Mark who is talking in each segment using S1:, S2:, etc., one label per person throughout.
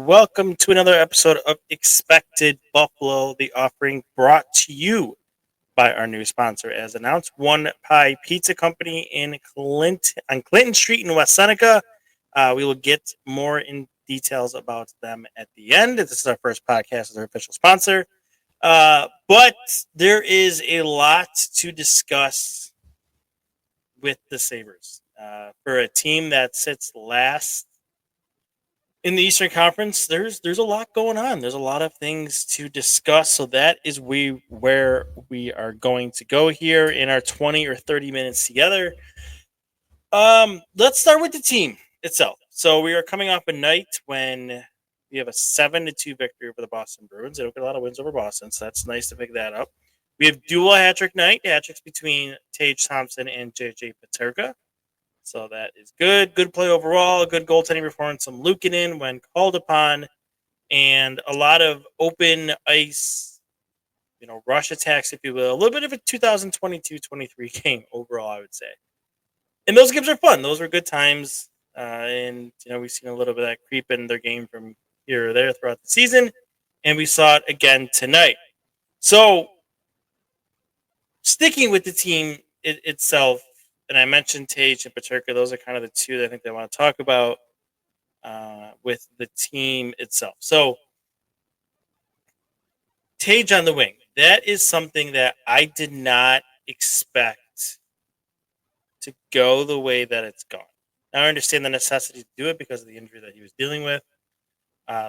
S1: welcome to another episode of Expected Buffalo, the offering brought to you by our new sponsor, as announced, One Pie Pizza Company in Clinton Street in West Seneca. We will get more in details about them at the end. This is our first podcast as our official sponsor. But there is a lot to discuss with the Sabres. For a team that sits last in the Eastern Conference, there's a lot going on. There's a lot of things to discuss. So that is where we are going to go here in our 20 or 30 minutes together. Let's start with the team itself. So we are coming off a night when we have a 7-2 victory over the Boston Bruins. They don't get a lot of wins over Boston, so that's nice to pick that up. We have dual hat-trick night, hat-tricks between Tage Thompson and JJ Peterka. So that is good. Good play overall. Good goaltending performance. Some Luukkonen when called upon, and a lot of open ice, rush attacks, if you will. A little bit of a 2022-23 game overall, I would say. And those games are fun. Those were good times. And we've seen a little bit of that creep in their game from here or there throughout the season, and we saw it again tonight. So, sticking with the team itself, and I mentioned Tage and Peterka. Those are kind of the two that I think they want to talk about with the team itself. So, Tage on the wing. That is something that I did not expect to go the way that it's gone. Now, I understand the necessity to do it because of the injury that he was dealing with.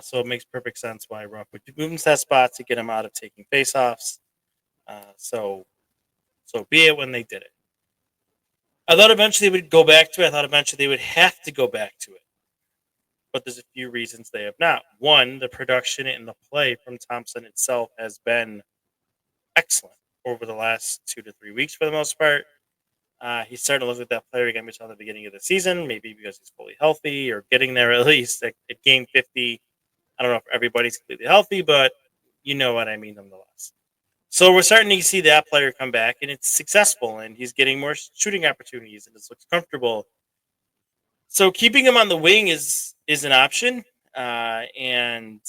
S1: So it makes perfect sense why Ruff would move him to that spot to get him out of taking faceoffs. So be it when they did it. I thought eventually they would go back to it. I thought eventually they would have to go back to it. But there's a few reasons they have not. One, the production and the play from Thompson itself has been excellent over the last 2 to 3 weeks for the most part. He's starting to look like that player again we saw at the beginning of the season, maybe because he's fully healthy or getting there at least at game 50. I don't know if everybody's completely healthy, but you know what I mean nonetheless. So we're starting to see that player come back, and it's successful, and he's getting more shooting opportunities, and it looks comfortable. So keeping him on the wing is an option, and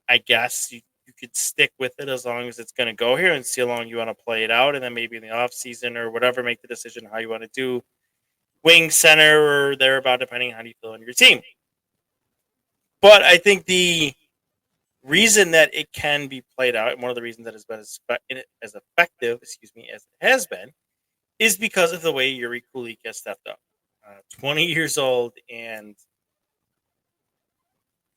S1: I guess you could stick with it as long as it's going to go here and see how long you want to play it out, and then maybe in the off season or whatever, make the decision how you want to do wing, center, or thereabout, depending on how you feel in your team. But I think the reason that it can be played out, and one of the reasons that has been as effective, as it has been, is because of the way Yuri Kulich has stepped up. 20 years old, and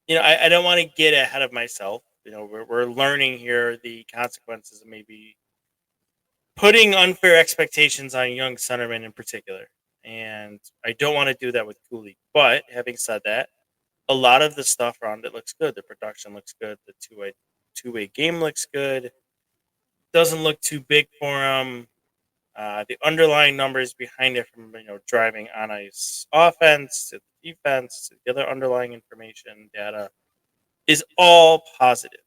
S1: I don't want to get ahead of myself. We're learning here the consequences of maybe putting unfair expectations on young centermen in particular, and I don't want to do that with Kulich. But having said that, a lot of the stuff around it looks good. The production looks good. The two-way game looks good. Doesn't look too big for him. The underlying numbers behind it, from driving on ice offense to defense to the other underlying information data, is all positive.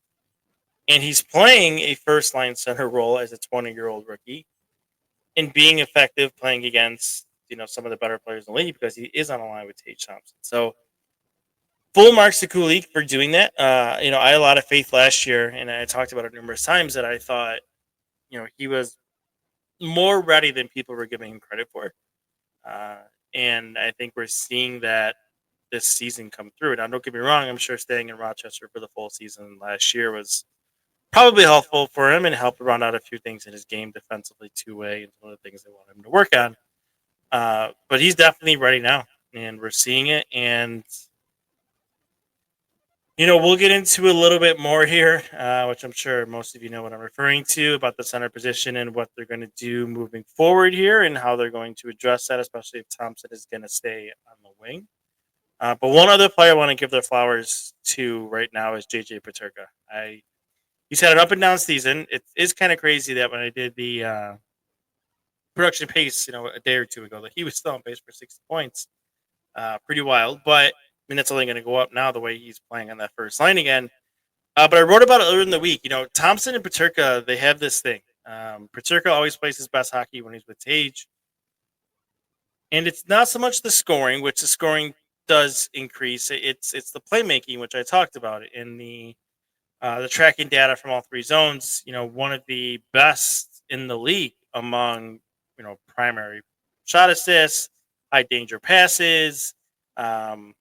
S1: And he's playing a first-line center role as a 20-year-old rookie and being effective playing against some of the better players in the league because he is on a line with Tage Thompson. So full marks to Kulich for doing that. I had a lot of faith last year, and I talked about it numerous times, that I thought, he was more ready than people were giving him credit for. And I think we're seeing that this season come through. Now, don't get me wrong, I'm sure staying in Rochester for the full season last year was probably helpful for him and helped round out a few things in his game defensively, two-way, and some of the things they want him to work on. But he's definitely ready now, and we're seeing it. And we'll get into a little bit more here, which I'm sure most of you know what I'm referring to, about the center position and what they're going to do moving forward here and how they're going to address that, especially if Thompson is going to stay on the wing. But one other player I want to give their flowers to right now is JJ Peterka. He's had an up and down season. It is kind of crazy that when I did the production pace, a day or two ago, that he was still on pace for 60 points. Pretty wild, but that's only going to go up now the way he's playing on that first line again. But I wrote about it earlier in the week. Thompson and Peterka, they have this thing. Peterka always plays his best hockey when he's with Tage. And it's not so much the scoring, which the scoring does increase, it's the playmaking, which I talked about in the tracking data from all three zones. One of the best in the league among primary shot assists, high danger passes,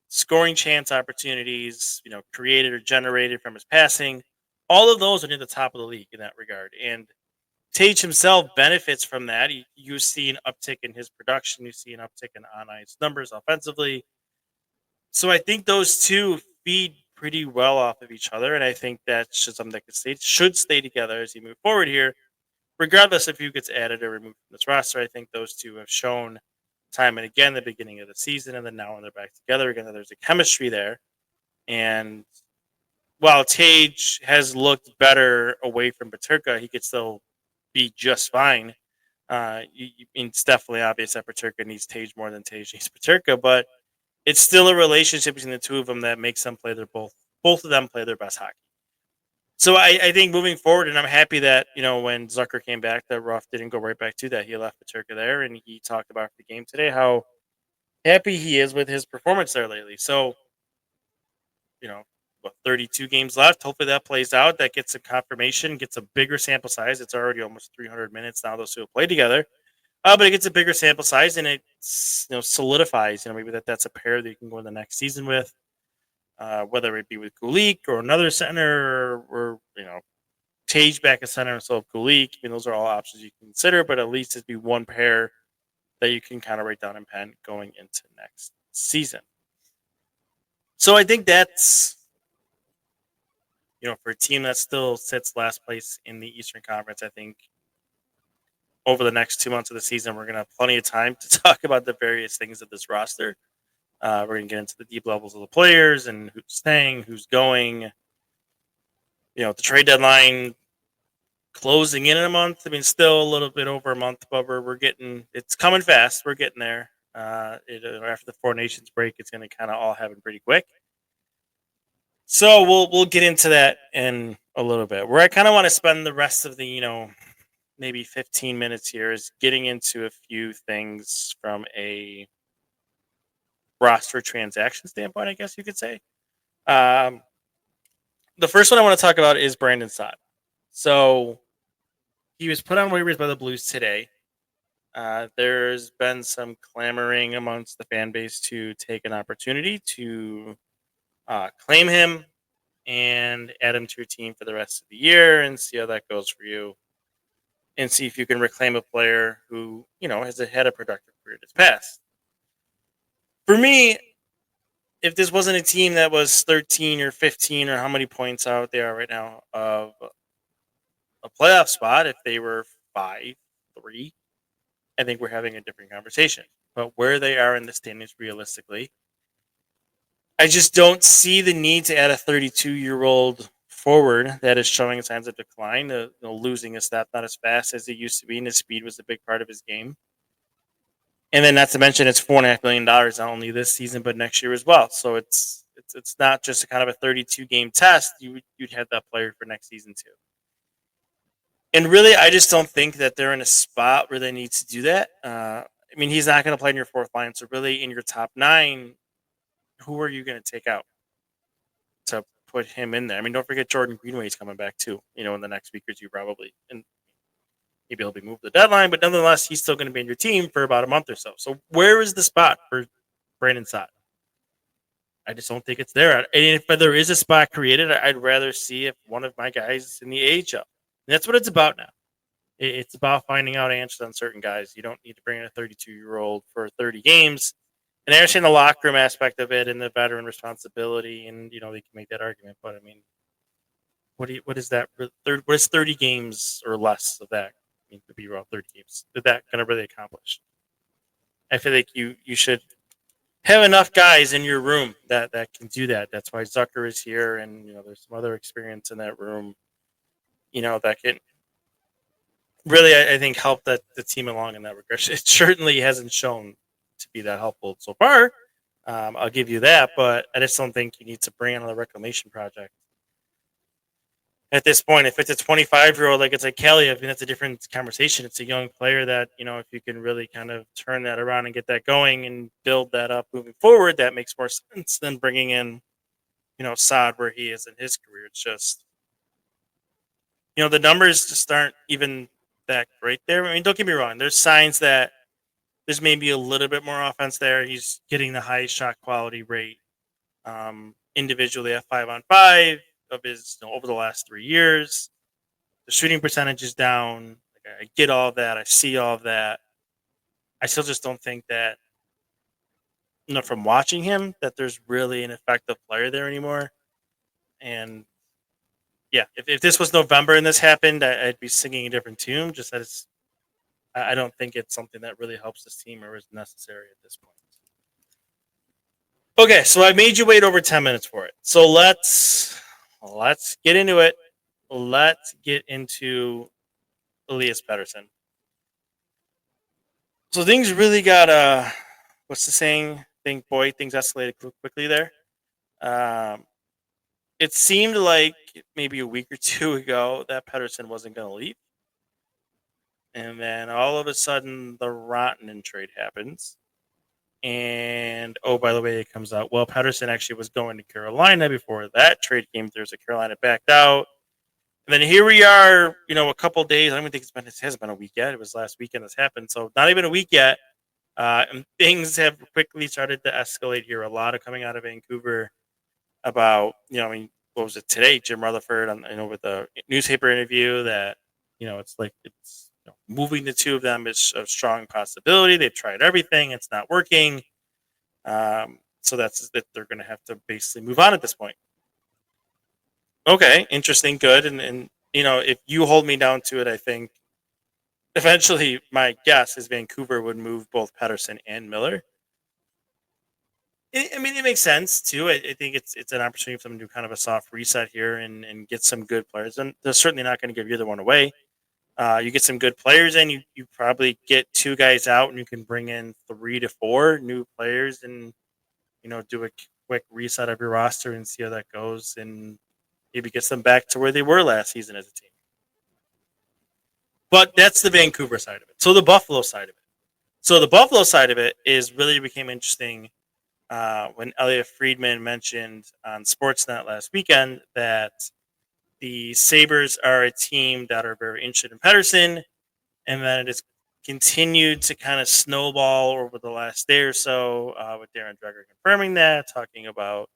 S1: scoring chance opportunities, created or generated from his passing. All of those are near the top of the league in that regard. And Tage himself benefits from that. You see an uptick in his production. You see an uptick in on ice numbers offensively. So I think those two feed pretty well off of each other, and I think that's just something that should stay together as you move forward here, regardless of who gets added or removed from this roster. I think those two have shown time and again the beginning of the season, and then now when they're back together again, that there's a chemistry there. And while Tage has looked better away from Peterka, he could still be just fine. It's definitely obvious that Peterka needs Tage more than Tage needs Peterka, but it's still a relationship between the two of them that makes them play both of them play their best hockey. So I think moving forward, and I'm happy that when Zucker came back, that Ruff didn't go right back to that. He left Peterka there, and he talked about the game today how happy he is with his performance there lately. So 32 games left. Hopefully that plays out. That gets a confirmation, gets a bigger sample size. It's already almost 300 minutes now. Those two have played together. But it gets a bigger sample size, and it solidifies. Maybe that's a pair that you can go in the next season with, whether it be with Kulich or another center, or Tage back at center instead of Kulich. Those are all options you can consider, but at least it'd be one pair that you can kind of write down in pen going into next season. So I think that's for a team that still sits last place in the Eastern Conference. I think over the next 2 months of the season, we're going to have plenty of time to talk about the various things of this roster. We're going to get into the deep levels of the players and who's staying, who's going. The trade deadline closing in a month. Still a little bit over a month, but we're getting, it's coming fast. We're getting there. After the Four Nations break, it's going to kind of all happen pretty quick. So we'll get into that in a little bit. Where I kind of want to spend the rest of the maybe 15 minutes here is getting into a few things from a roster transaction standpoint, I guess you could say. The first one I want to talk about is Brandon Saad. So he was put on waivers by the Blues today. There's been some clamoring amongst the fan base to take an opportunity to claim him and add him to your team for the rest of the year and see how that goes for you. And see if you can reclaim a player who, has had a productive career in his past. For me, if this wasn't a team that was 13 or 15 or how many points out they are right now of a playoff spot, if they were 5-3, I think we're having a different conversation. But where they are in the standings realistically, I just don't see the need to add a 32-year-old forward that is showing signs of decline, losing a step, not as fast as he used to be, and his speed was a big part of his game. And then not to mention it's $4.5 million not only this season but next year as well. So it's not just a kind of a 32-game test. You'd have that player for next season too. And really, I just don't think that they're in a spot where they need to do that. He's not going to play in your fourth line. So really, in your top 9, who are you going to take out to put him in there? Don't forget Jordan Greenway's coming back too. In the next week or two probably, and maybe he'll be moved to the deadline. But nonetheless, he's still going to be in your team for about a month or so. So where is the spot for Brandon Saad? I just don't think it's there. And if there is a spot created, I'd rather see if one of my guys in the AHL. And that's what it's about now. It's about finding out answers on certain guys. You don't need to bring in a 32-year-old for 30 games. And I understand the locker room aspect of it and the veteran responsibility, and they can make that argument. But what is that? What is 30 games or less of that? To be around 30 games, is that going to really accomplish? I feel like you should have enough guys in your room that can do that. That's why Zucker is here, and there's some other experience in that room. That can really, I think, help the team along in that regard. It certainly hasn't shown to be that helpful so far. I'll give you that, but I just don't think you need to bring another reclamation project at this point. If it's a 25-year-old, like it's like Kelly, I mean, that's a different conversation. It's a young player that, if you can really kind of turn that around and get that going and build that up moving forward, that makes more sense than bringing in, Saad where he is in his career. It's just, the numbers just aren't even that great there. I mean, don't get me wrong. There's signs that there's maybe a little bit more offense there. He's getting the highest shot quality rate individually at 5-on-5 of his over the last 3 years. The shooting percentage is down. Like, I get all of that. I see all of that. I still just don't think that, from watching him, that there's really an effective player there anymore. And yeah, if this was November and this happened, I'd be singing a different tune. Just that I don't think it's something that really helps this team or is necessary at this point. Okay, so I made you wait over 10 minutes for it. So let's get into it. Let's get into Elias Pettersson. So things really got what's the saying? Things escalated quickly there. It seemed like maybe a week or two ago that Pettersson wasn't going to leave, and then all of a sudden the Rantanen trade happens. And oh, by the way, it comes out, well, Pettersson actually was going to Carolina before that trade came through, so Carolina backed out. And then here we are, a couple days. I don't even think it hasn't been a week yet. It was last weekend this happened, so not even a week yet. And things have quickly started to escalate here. A lot of coming out of Vancouver about, what was it today? Jim Rutherford with the newspaper interview that, it's like moving the two of them is a strong possibility. They've tried everything; it's not working. So that's that they're going to have to basically move on at this point. Okay, interesting, good, and if you hold me down to it, I think eventually my guess is Vancouver would move both Pettersson and Miller. I mean, it makes sense too. I think it's an opportunity for them to do kind of a soft reset here and get some good players. And they're certainly not going to give either one away. You get some good players in, you probably get two guys out, and you can bring in 3 to 4 new players, and do a quick reset of your roster and see how that goes, and maybe gets them back to where they were last season as a team. But that's the Vancouver side of it. So the Buffalo side of it. So the Buffalo side of it is really became interesting when Elliot Friedman mentioned on Sportsnet last weekend that the Sabres are a team that are very interested in Pettersson, and that it has continued to kind of snowball over the last day or so, with Darren Dreger confirming that, talking about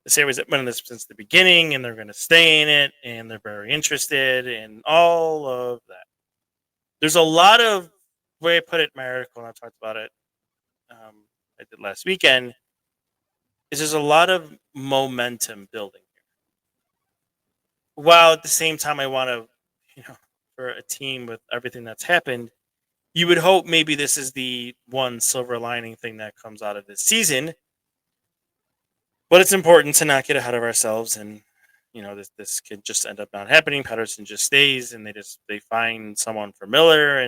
S1: the Sabres have been in this since the beginning, and they're going to stay in it, and they're very interested in all of that. There's a lot of, the way I put it in my article, and I talked about it, I did last weekend, is there's a lot of momentum building here. While at the same time, I want to, for a team with everything that's happened, you would hope maybe this is the one silver lining thing that comes out of this season. But it's important to not get ahead of ourselves, and this could just end up not happening. Pettersson just stays, and they find someone for Miller,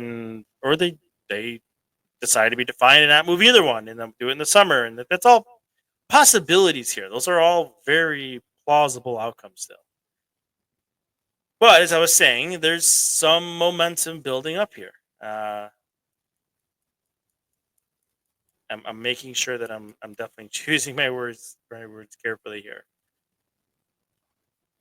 S1: or they decide to be defiant and not move either one, and then do it in the summer, and that's all possibilities here. Those are all very plausible outcomes still. But as I was saying, there's some momentum building up here. I'm making sure that I'm definitely choosing my words carefully here.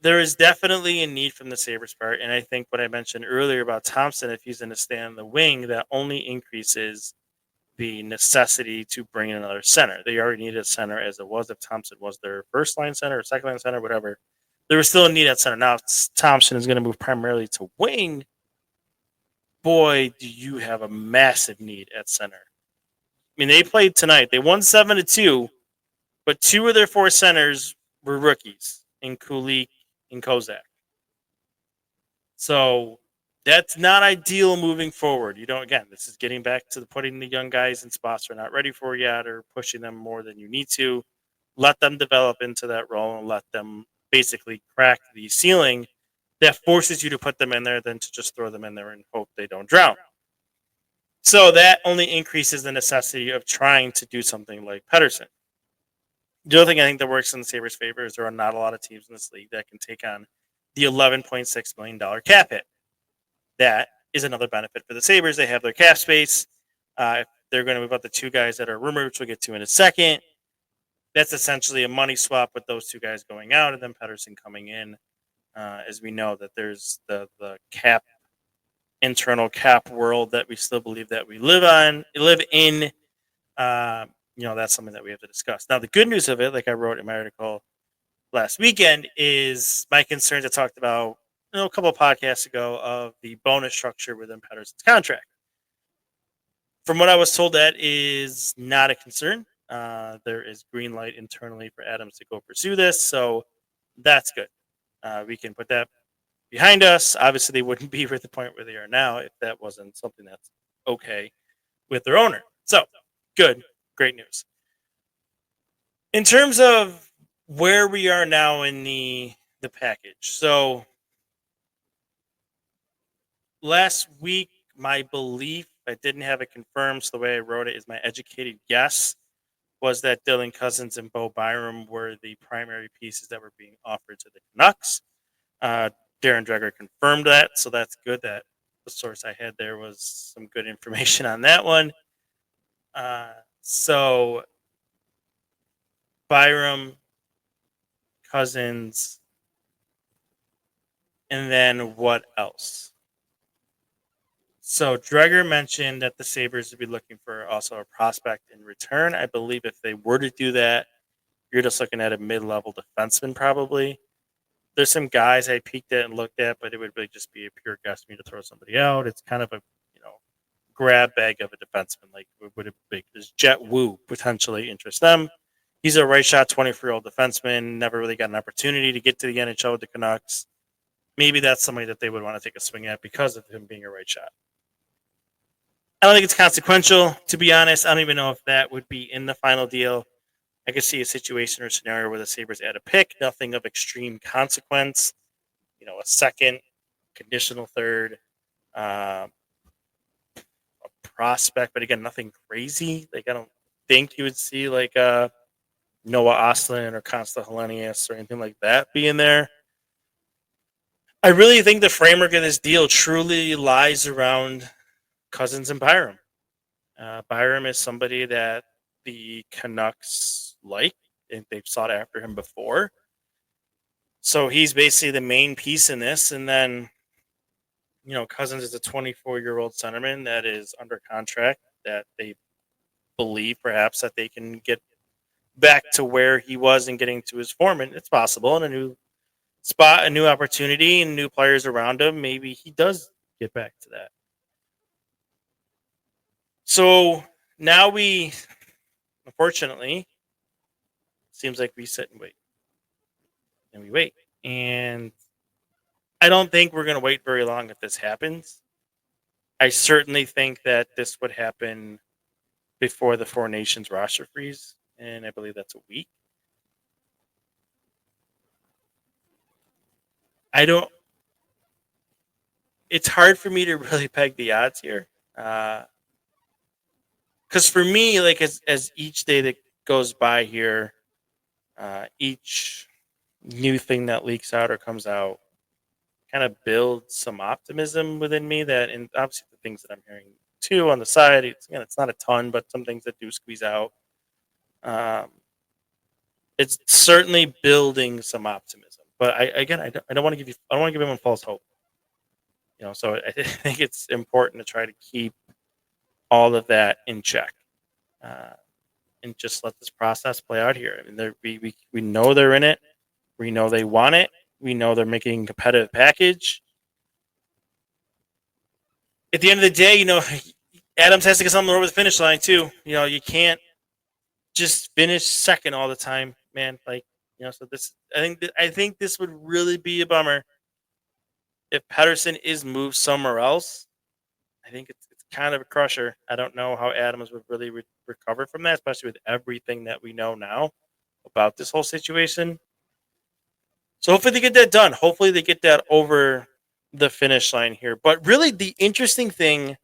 S1: There is definitely a need from the Sabres part, and I think what I mentioned earlier about Thompson, if he's going to stay on the wing, that only increases the necessity to bring in another center. They already needed a center as it was. If Thompson was their first line center or second line center, whatever, there was still a need at center. Now Thompson is going to move primarily to wing. Boy, do you have a massive need at center. I mean, they played tonight. They won 7-2, but 2 of their 4 centers were rookies in Kulich and Kozak. So that's not ideal moving forward. Again, this is getting back to putting the young guys in spots they're not ready for yet, or pushing them more than you need to. Let them develop into that role and let them basically crack the ceiling that forces you to put them in there than to just throw them in there and hope they don't drown. So that only increases the necessity of trying to do something like Pettersson. The other thing I think that works in the Sabres' favor is there are not a lot of teams in this league that can take on the $11.6 million cap hit. That is another benefit for the Sabres. They have their cap space. They're going to move out the two guys that are rumored, which we'll get to in a second. That's essentially a money swap with those two guys going out and then Pettersson coming in. As we know that there's the cap, internal cap world that we still believe that we live in. That's something that we have to discuss. Now, the good news of it, like I wrote in my article last weekend, is my concerns I talked about a couple of podcasts ago of the bonus structure within Pettersson's contract. From what I was told, that is not a concern. There is green light internally for Adams to go pursue this, so that's good. We can put that behind us. Obviously, they wouldn't be at the point where they are now if that wasn't something that's okay with their owner. So, good. Great news. In terms of where we are now in the package. So, last week, my belief, I didn't have it confirmed, so the way I wrote it is my educated guess was that Dylan Cousins and Bo Byram were the primary pieces that were being offered to the Canucks. Darren Dreger confirmed that, so that's good. That the source I had there was some good information on that one. So Byram, Cousins, and then what else? So Dreger mentioned that the Sabres would be looking for also a prospect in return. I believe if they were to do that, you're just looking at a mid-level defenseman probably. There's some guys I peeked at and looked at, but it would really just be a pure guess for me to throw somebody out. It's kind of a grab bag of a defenseman. Like would it be? Does Jet Wu potentially interest them? He's a right shot 24-year-old defenseman. Never really got an opportunity to get to the NHL with the Canucks. Maybe that's somebody that they would want to take a swing at because of him being a right shot. I don't think it's consequential, to be honest. I don't even know if that would be in the final deal. I could see a situation or scenario where the Sabres add a pick, nothing of extreme consequence. A second, conditional third, a prospect, but again, nothing crazy. Like I don't think you would see like Noah Ostlund or Consta Helenius or anything like that being there. I really think the framework of this deal truly lies around Cousins and Byram. Byram is somebody that the Canucks like, and they've sought after him before. So he's basically the main piece in this. And then, Cousins is a 24-year-old centerman that is under contract that they believe perhaps that they can get back to where he was and getting to his form. And it's possible in a new spot, a new opportunity, and new players around him. Maybe he does get back to that. So now we, unfortunately, seems like we sit and wait. And we wait. And I don't think we're going to wait very long if this happens. I certainly think that this would happen before the Four Nations roster freeze. And I believe that's a week. It's hard for me to really peg the odds here. Because for me, like as each day that goes by here, each new thing that leaks out or comes out kind of builds some optimism within me that, and obviously the things that I'm hearing too on the side, it's not a ton, but some things that do squeeze out. It's certainly building some optimism, but I don't want to give anyone false hope. So I think it's important to try to keep all of that in check, and just let this process play out here. I mean, we know they're in it. We know they want it. We know they're making a competitive package. At the end of the day, Adams has to get something over the finish line too. You can't just finish second all the time, man. Like, so this, I think this would really be a bummer if Pettersson is moved somewhere else. I think it's kind of a crusher. I don't know how Adams would really recover from that, especially with everything that we know now about this whole situation. So hopefully they get that done. Hopefully they get that over the finish line here. But really, the interesting thing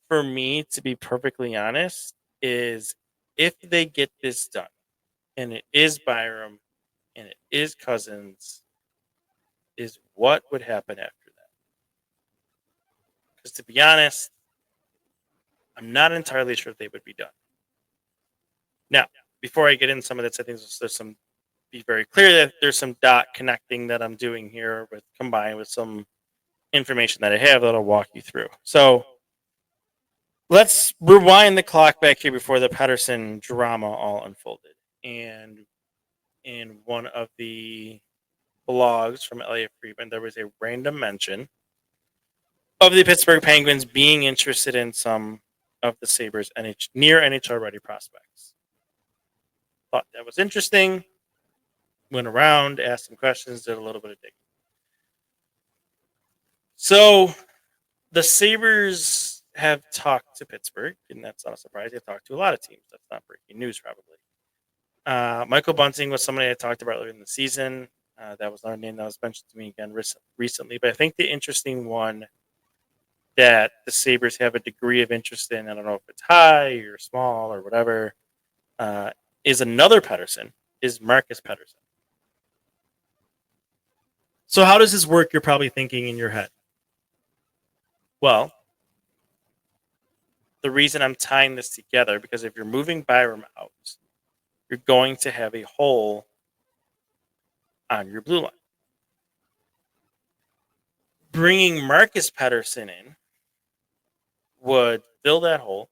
S1: for me, to be perfectly honest, is if they get this done, and it is Byram, and it is Cousins, is what would happen after that. Because to be honest, I'm not entirely sure if they would be done. Now, before I get into some of this, I think there's some be very clear that there's some dot connecting that I'm doing here with combined with some information that I have that I'll walk you through. So let's rewind the clock back here before the Pettersson drama all unfolded. And in one of the blogs from Elliot Friedman, there was a random mention of the Pittsburgh Penguins being interested in some of the Sabres near NHL ready prospects. Thought that was interesting. Went around, asked some questions, did a little bit of digging. So the Sabres have talked to Pittsburgh, and that's not a surprise. They've talked to a lot of teams. That's not breaking news, probably. Michael Bunting was somebody I talked about earlier in the season. That was another name that was mentioned to me again recently. But I think the interesting one that the Sabres have a degree of interest in, I don't know if it's high or small or whatever, is another Pettersson, is Marcus Pettersson. So how does this work, you're probably thinking in your head? Well, the reason I'm tying this together, because if you're moving Byram out, you're going to have a hole on your blue line. Bringing Marcus Pettersson in would fill that hole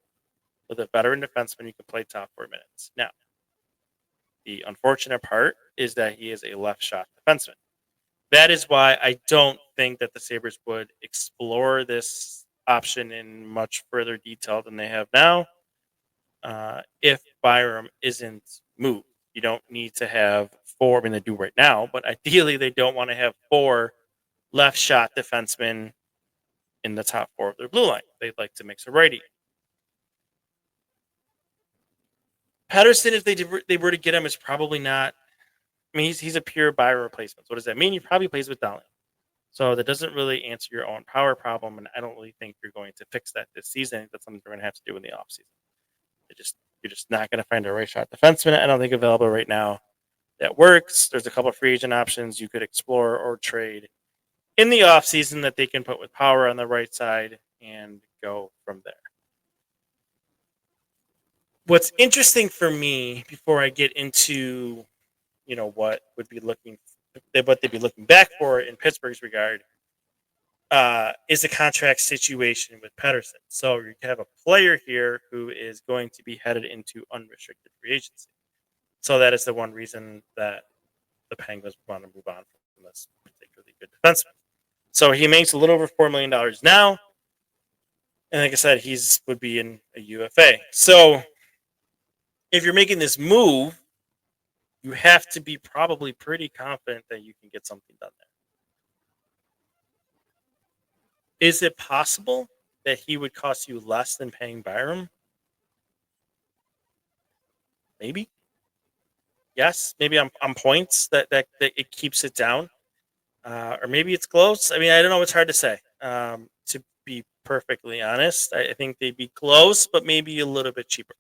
S1: with a veteran defenseman who can play top 4 minutes. Now, the unfortunate part is that he is a left shot defenseman. That is why I don't think that the Sabres would explore this option in much further detail than they have now. If Byram isn't moved, you don't need to have 4. I mean, they do right now, but ideally they don't want to have 4 left shot defensemen in the top 4 of their blue line. They'd like to mix a righty. Pettersson, if they were to get him, is probably not. I mean, he's a pure Byram replacement. So what does that mean? He probably plays with Dowling. So that doesn't really answer your own power problem, and I don't really think you're going to fix that this season. That's something you're going to have to do in the offseason. You're just not going to find a right shot defenseman. I don't think available right now that works. There's a couple of free agent options you could explore or trade in the offseason that they can put with power on the right side and go from there. What's interesting for me before I get into, what they'd be looking back for in Pittsburgh's regard, is the contract situation with Pettersson. So you have a player here who is going to be headed into unrestricted free agency. So that is the one reason that the Penguins want to move on from this particularly good defenseman. So he makes a little over $4 million now. And like I said, would be in a UFA. So if you're making this move, you have to be probably pretty confident that you can get something done there. Is it possible that he would cost you less than paying Byram? Maybe. Yes, maybe on points that it keeps it down. Or maybe it's close. I mean, I don't know. It's hard to say. To be perfectly honest, I think they'd be close, but maybe a little bit cheaper.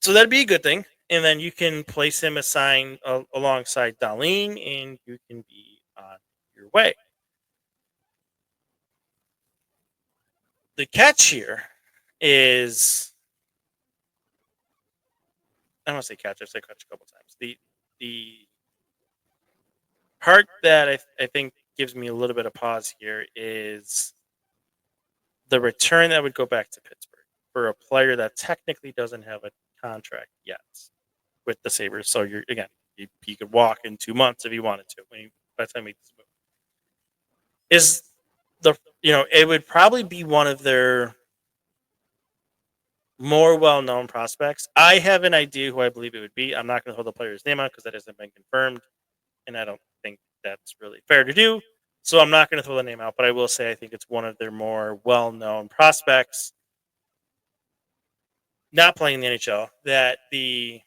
S1: So that'd be a good thing. And then you can place him assigned alongside Darlene, and you can be on your way. The catch here is, I don't want to say catch. I've said catch a couple times. The part that I think gives me a little bit of pause here is the return that would go back to Pittsburgh for a player that technically doesn't have a contract yet with the Sabres. So he could walk in 2 months if he wanted to. By the time he makes this move, it would probably be one of their more well-known prospects. I have an idea who I believe it would be. I'm not going to hold the player's name out because that hasn't been confirmed, and I don't think that's really fair to do. So I'm not going to throw the name out, but I will say I think it's one of their more well-known prospects, not playing in the NHL, that the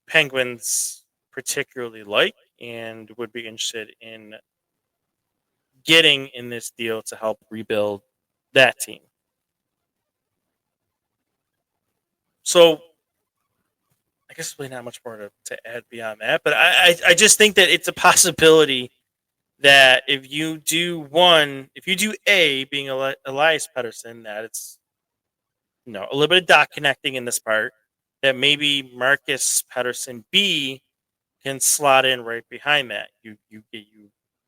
S1: Penguins particularly like and would be interested in getting in this deal to help rebuild that team. So I guess really not much more to add beyond that, but I just think that it's a possibility that if you do A, being Elias Pettersson, that it's a little bit of dot connecting in this part, that maybe Marcus Pettersson B can slot in right behind that.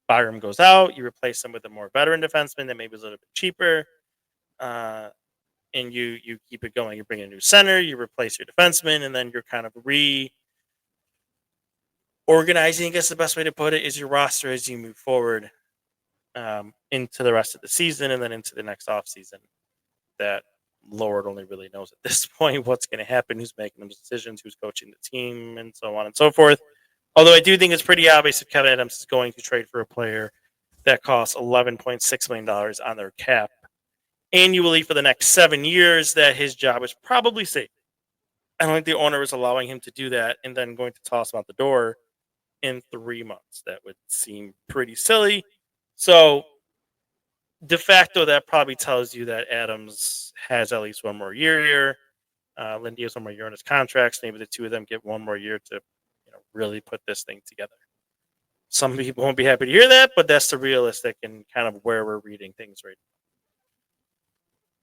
S1: Byram goes out, you replace him with a more veteran defenseman that maybe is a little bit cheaper, and you keep it going. You bring in a new center, you replace your defenseman, and then you're kind of reorganizing. I guess the best way to put it is your roster as you move forward into the rest of the season and then into the next off season. That Lord only really knows at this point what's going to happen, who's making those decisions, who's coaching the team, and so on and so forth. Although I do think it's pretty obvious if Kevin Adams is going to trade for a player that costs $11.6 million on their cap annually for the next 7 years, that his job is probably safe. I don't think the owner is allowing him to do that and then going to toss him out the door in 3 months. That would seem pretty silly. So de facto, that probably tells you that Adams has at least one more year here. Lindy has one more year on his contracts. Maybe the two of them get one more year to really put this thing together. Some people won't be happy to hear that, but that's the realistic and kind of where we're reading things right now.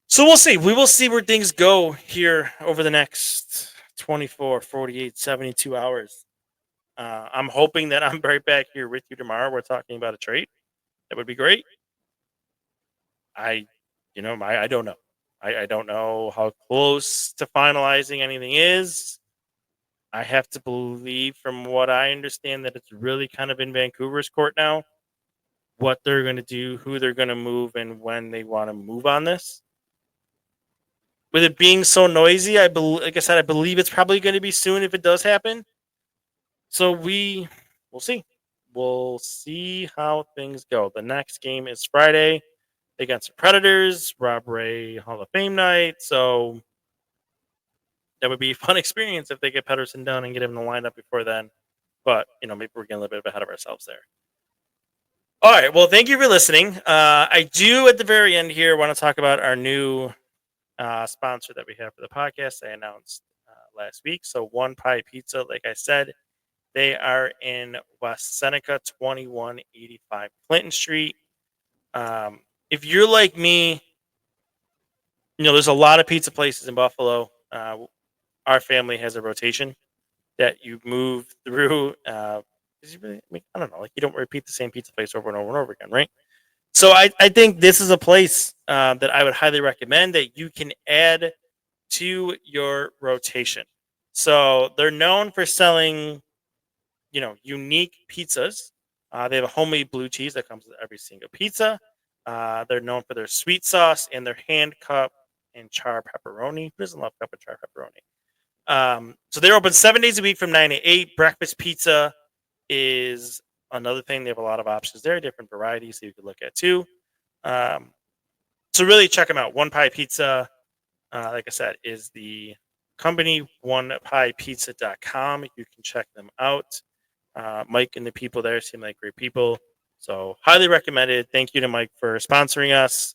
S1: So we'll see. We will see where things go here over the next 24, 48, 72 hours. I'm hoping that I'm right back here with you tomorrow. We're talking about a trade. That would be great. I don't know. I don't know how close to finalizing anything is. I have to believe, from what I understand, that it's really kind of in Vancouver's court now, what they're going to do, who they're going to move, and when they want to move on this. With it being so noisy, like I said, I believe it's probably going to be soon if it does happen. So we'll see. We'll see how things go. The next game is Friday against the Predators, Rob Ray Hall of Fame night. So that would be a fun experience if they get Pettersson done and get him in the lineup before then. But, maybe we're getting a little bit ahead of ourselves there. All right. Well, thank you for listening. I do, at the very end here, want to talk about our new sponsor that we have for the podcast. I announced last week. So One Pie Pizza, like I said, they are in West Seneca, 2185 Clinton Street. If you're like me, there's a lot of pizza places in Buffalo. Our family has a rotation that you move through. I don't know, like, you don't repeat the same pizza place over and over and over again, right? So I think this is a place that I would highly recommend that you can add to your rotation. So they're known for selling, unique pizzas. They have a homemade blue cheese that comes with every single pizza. They're known for their sweet sauce and their hand cut and char pepperoni. Who doesn't love cup and char pepperoni? So they're open 7 days a week from 9 to 8. Breakfast pizza is another thing. They have a lot of options there, different varieties that you could look at too. So really check them out. One Pie Pizza, like I said, is the company. onepiepizza.com. You can check them out. Mike and the people there seem like great people. So highly recommended. Thank you to Mike for sponsoring us.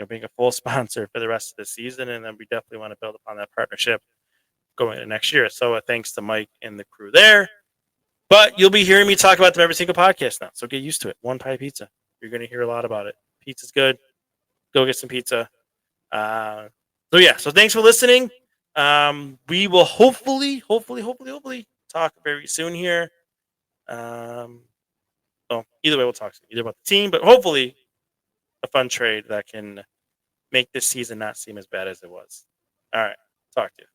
S1: Being a full sponsor for the rest of the season, and then we definitely want to build upon that partnership going into next year. So thanks to Mike and the crew there. But you'll be hearing me talk about them every single podcast now, so get used to it. One Pie Pizza. You're going to hear a lot about it. Pizza's good. Go get some pizza. So thanks for listening. We will hopefully talk very soon here. So either way, we'll talk soon. Either about the team, but hopefully a fun trade that can make this season not seem as bad as it was. All right. Talk to you.